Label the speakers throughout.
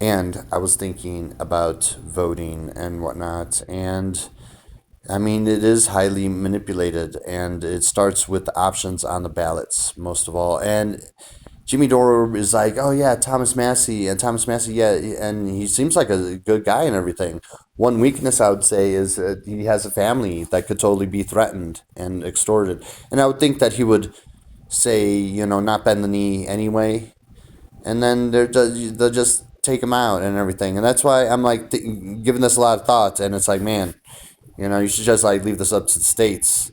Speaker 1: And I was thinking about voting and whatnot, and I mean, it is highly manipulated, and it starts with the options on the ballots, most of all. And Jimmy Dore is like, oh yeah, Thomas Massey, and Thomas Massey, yeah, and he seems like a good guy and everything. One weakness I would say is that he has a family that could totally be threatened and extorted, and I would think that he would say, not bend the knee anyway, and then they'll just take him out and everything, and that's why I'm like giving this a lot of thought, and it's like, man, you should just like leave this up to the states,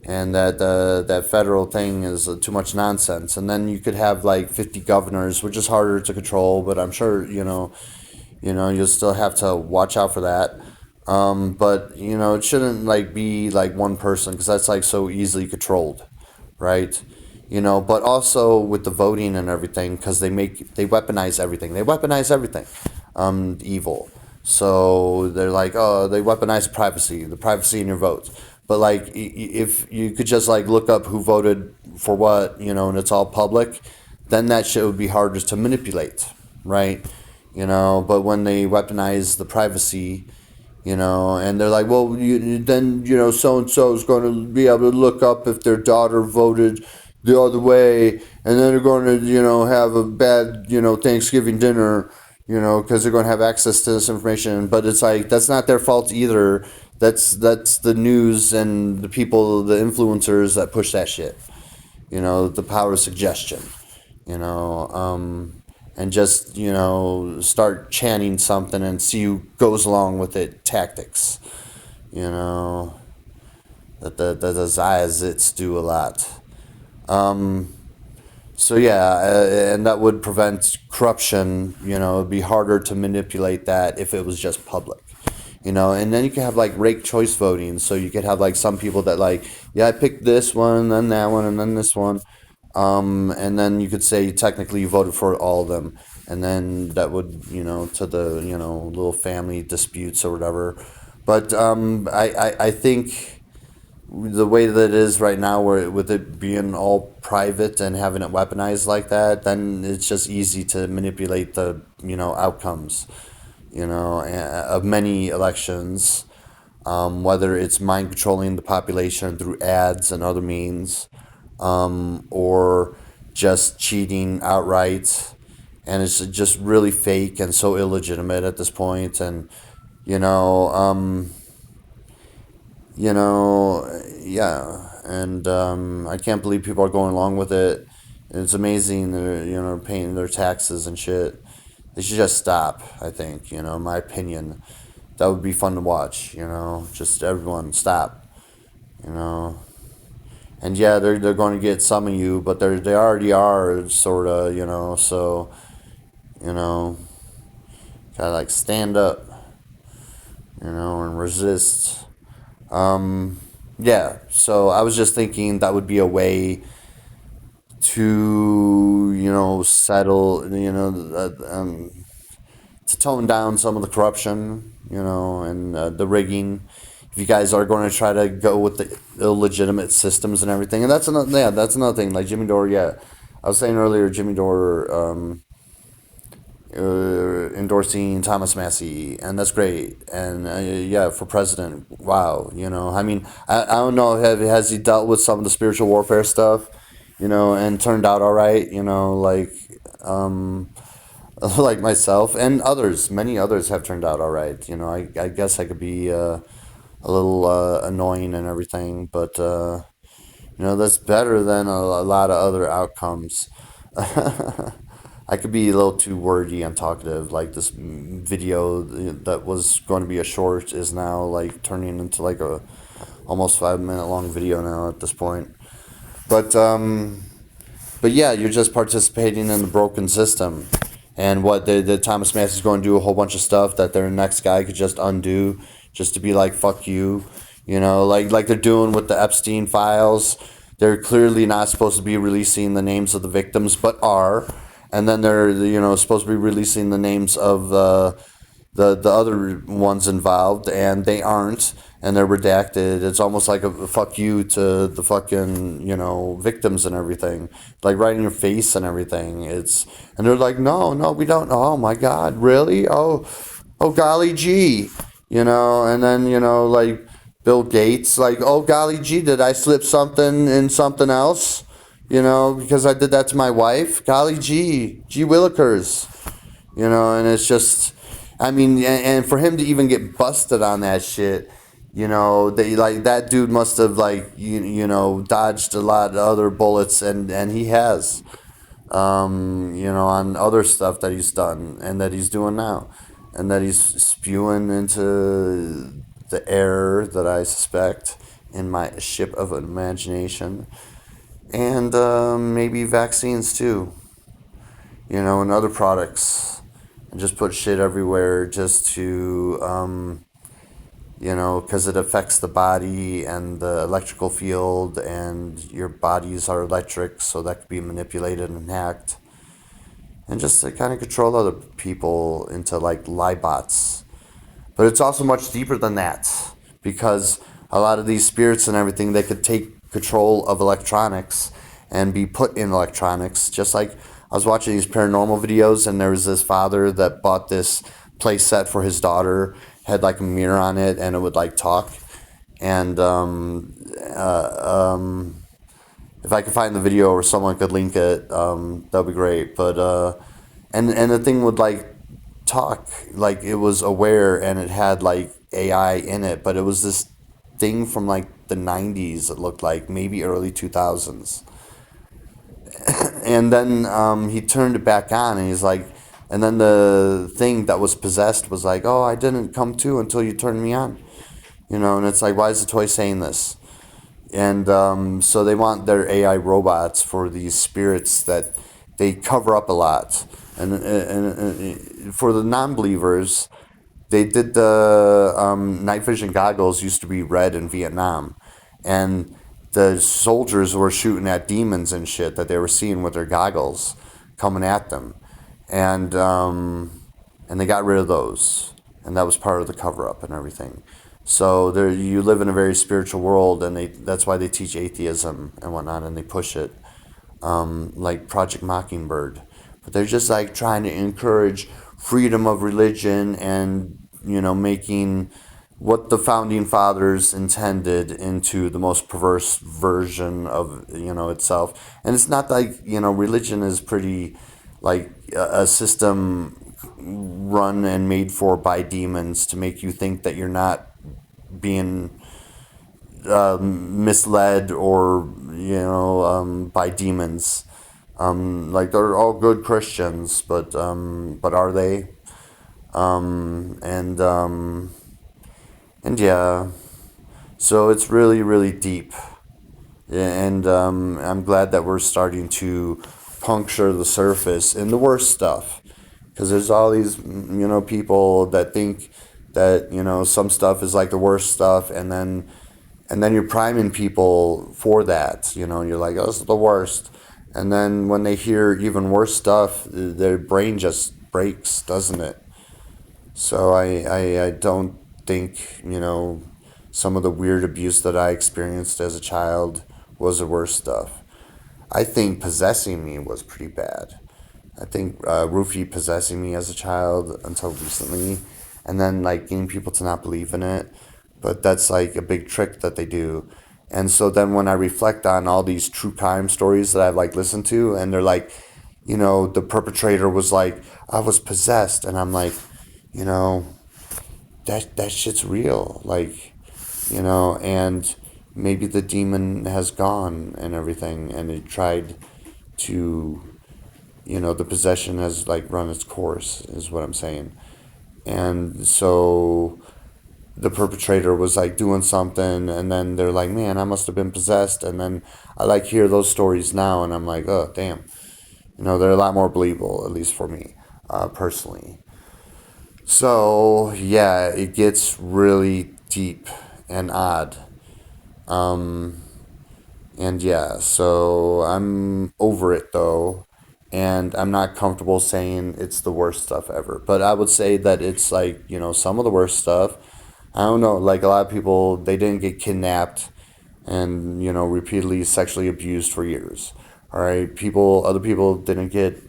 Speaker 1: and that federal thing is too much nonsense. And then you could have like 50 governors, which is harder to control, but I'm sure you'll still have to watch out for that. But it shouldn't like be like one person because that's like so easily controlled, right? But also with the voting and everything, because they weaponize everything. They weaponize everything, evil. So they're like, oh, they weaponize the privacy in your votes. But like, if you could just like look up who voted for what, and it's all public, then that shit would be harder to manipulate, right? But when they weaponize the privacy, and they're like, well, then so and so is going to be able to look up if their daughter voted the other way, and then they're going to have a bad Thanksgiving dinner, because they're going to have access to this information. But it's like that's not their fault either. That's the news and the people, the influencers that push that shit. The power of suggestion. You know, and just start chanting something and see who goes along with it. Tactics. You know that the Ziazits do a lot. So yeah, and that would prevent corruption. It'd be harder to manipulate that if it was just public. And then you could have like rake choice voting. So you could have like some people that like, yeah, I picked this one, then that one, and then this one. And then you could say technically you voted for all of them, and then that would to the little family disputes or whatever. But I think the way that it is right now, where with it being all private and having it weaponized like that, then it's just easy to manipulate the outcomes, of many elections. Whether it's mind controlling the population through ads and other means, or just cheating outright, and it's just really fake and so illegitimate at this point. And you know, um, yeah, and I can't believe people are going along with it. It's amazing they're paying their taxes and shit. They should just stop. I think in my opinion, that would be fun to watch. Just everyone stop. You know, and yeah, they're going to get some of you, but they already are sort of. So you know, gotta like stand up. And resist. Yeah, so I was just thinking that would be a way to settle to tone down some of the corruption, and the rigging. If you guys are going to try to go with the illegitimate systems and everything, and that's another thing. Like Jimmy Dore, yeah, I was saying earlier, Jimmy Dore endorsing Thomas Massey, and that's great. And yeah, for president, wow. I mean, I don't know, has he dealt with some of the spiritual warfare stuff, and turned out all right, like like myself and others, many others have turned out all right. I guess I could be a little annoying and everything, but that's better than a lot of other outcomes. I could be a little too wordy and talkative. Like this video that was going to be a short is now like turning into like a almost 5 minute long video now at this point. But yeah, you're just participating in the broken system. And what the Thomas Massey's going to do a whole bunch of stuff that their next guy could just undo, just to be like fuck you, like they're doing with the Epstein files. They're clearly not supposed to be releasing the names of the victims, but are, and then they're supposed to be releasing the names of the other ones involved, and they aren't. and they're redacted. It's almost like a fuck you to the fucking, victims and everything, like right in your face and everything. And they're like, no, no, we don't. Oh my God, really? Oh golly gee, and then, like Bill Gates, like, oh golly gee, did I slip something in something else? Because I did that to my wife. Golly gee willikers. And it's just, I mean, and for him to even get busted on that shit, they like that dude must have like dodged a lot of other bullets, and he has, on other stuff that he's done and that he's doing now, and that he's spewing into the air that I suspect in my ship of imagination, and maybe vaccines too, and other products, and just put shit everywhere just to, because it affects the body and the electrical field, and your bodies are electric, so that could be manipulated and hacked, and just to kind of control other people into like lie bots. But it's also much deeper than that, because a lot of these spirits and everything, they could take control of electronics and be put in electronics. Just like I was watching these paranormal videos, and there was this father that bought this play set for his daughter, had like a mirror on it, and it would like talk. And if I could find the video or someone could link it, that'd be great. But and the thing would like talk, like it was aware, and it had like AI in it, but it was this thing from like the 90s. It looked like maybe early 2000s. And then he turned it back on, and he's like, and then the thing that was possessed was like, oh, I didn't come to until you turned me on, and it's like, why is the toy saying this? And so they want their AI robots for these spirits that they cover up a lot. And for the non-believers, they did the night vision goggles used to be red in Vietnam, and the soldiers were shooting at demons and shit that they were seeing with their goggles coming at them, and they got rid of those, and that was part of the cover up and everything. So there, you live in a very spiritual world, and that's why they teach atheism and whatnot, and they push it, like Project Mockingbird. But they're just like trying to encourage freedom of religion, and making what the founding fathers intended into the most perverse version of itself. And it's not like religion is pretty like a system run and made for by demons to make you think that you're not being misled or by demons. Like they're all good Christians, but are they? And yeah, so it's really really deep, and I'm glad that we're starting to puncture the surface in the worst stuff, because there's all these people that think that some stuff is like the worst stuff, and then you're priming people for that. You're like, oh, this is the worst. And then when they hear even worse stuff, their brain just breaks, doesn't it? So I don't think, some of the weird abuse that I experienced as a child was the worst stuff. I think possessing me was pretty bad. I think Rufy possessing me as a child until recently, and then like getting people to not believe in it. But that's like a big trick that they do. And so then when I reflect on all these true crime stories that I've like listened to, and they're like, the perpetrator was like, I was possessed, and I'm like, you know, that shit's real, like, and maybe the demon has gone and everything, and it tried to, the possession has like run its course, is what I'm saying. And so the perpetrator was like doing something, and then they're like, man, I must have been possessed. And then I like hear those stories now, and I'm like, oh damn, they're a lot more believable, at least for me, personally. So yeah, it gets really deep and odd. And yeah, so I'm over it though, and I'm not comfortable saying it's the worst stuff ever, but I would say that it's like some of the worst stuff. I don't know, like a lot of people, they didn't get kidnapped and, repeatedly sexually abused for years. All right, other people didn't get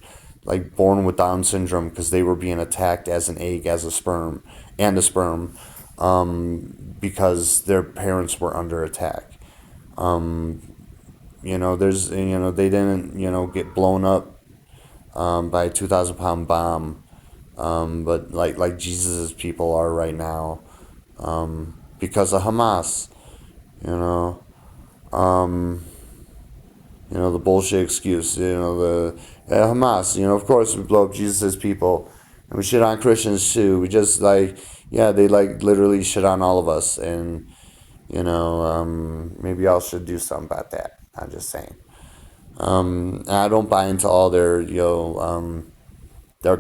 Speaker 1: like born with Down syndrome because they were being attacked as an egg, as a sperm, because their parents were under attack. They didn't, get blown up by a 2,000 pound bomb, but like Jesus's people are right now, because of Hamas. You know, the bullshit excuse. The Hamas. Of course we blow up Jesus's people, and we shit on Christians too. We just yeah, they like literally shit on all of us, and maybe y'all should do something about that. I'm just saying. And I don't buy into all their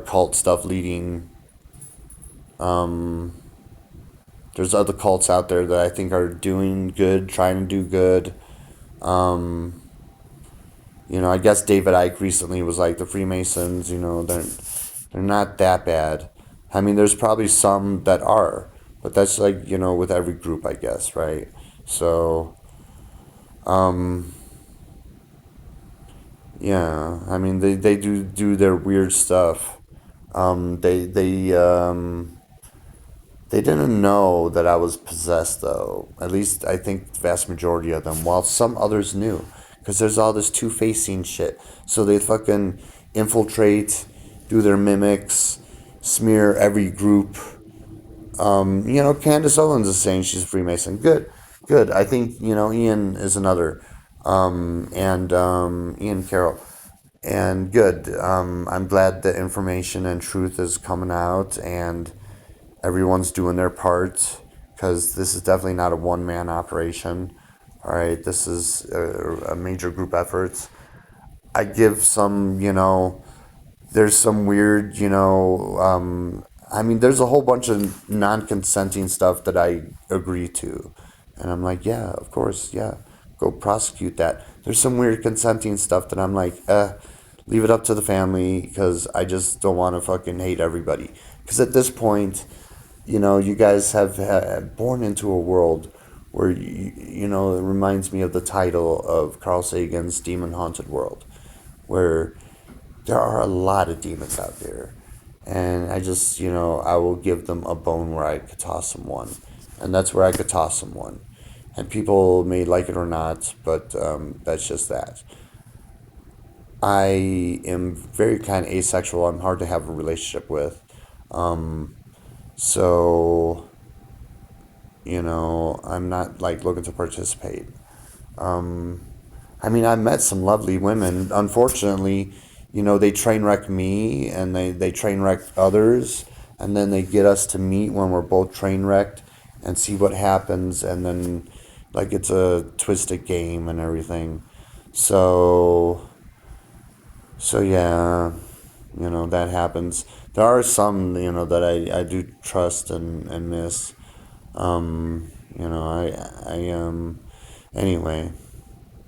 Speaker 1: cult stuff leading. There's other cults out there that I think are doing good, trying to do good. I guess David Icke recently was like the Freemasons. They're not that bad. I mean, there's probably some that are, but that's like with every group, I guess, right? So, yeah, I mean, they do their weird stuff. They didn't know that I was possessed, though. At least I think the vast majority of them, while some others knew. Because there's all this two-facing shit. So they fucking infiltrate, do their mimics, smear every group. Candace Owens is saying she's a Freemason. Good, good. I think, Ian is another. And Ian Carroll. And good. I'm glad the information and truth is coming out, and everyone's doing their part, because this is definitely not a one-man operation. All right, this is a major group effort. I give some, there's some weird, I mean, there's a whole bunch of non-consenting stuff that I agree to. And I'm like, yeah, of course, yeah, go prosecute that. There's some weird consenting stuff that I'm like, leave it up to the family, because I just don't want to fucking hate everybody. Because at this point, you guys have born into a world where, it reminds me of the title of Carl Sagan's Demon Haunted World, where there are a lot of demons out there. And I just, I will give them a bone where I could toss them one. And that's where I could toss them one. And people may like it or not, but that's just that. I am very kind of asexual. I'm hard to have a relationship with. So, I'm not like looking to participate. I mean, I met some lovely women. Unfortunately, they train wreck me, and they train wreck others, and then they get us to meet when we're both train wrecked and see what happens, and then like it's a twisted game and everything. So, so yeah, that happens. There are some, that I do trust and miss. Anyway,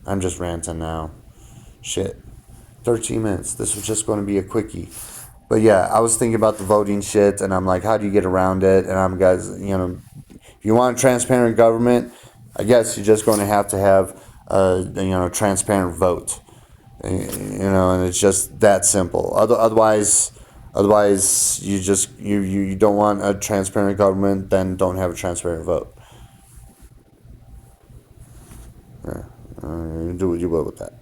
Speaker 1: I'm just ranting now. Shit. 13 minutes. This was just going to be a quickie. But yeah, I was thinking about the voting shit, and I'm like, how do you get around it? And I'm, guys, if you want a transparent government, I guess you're just going to have a transparent vote. And it's just that simple. Otherwise, you don't want a transparent government, then don't have a transparent vote. Yeah, do what you will with that.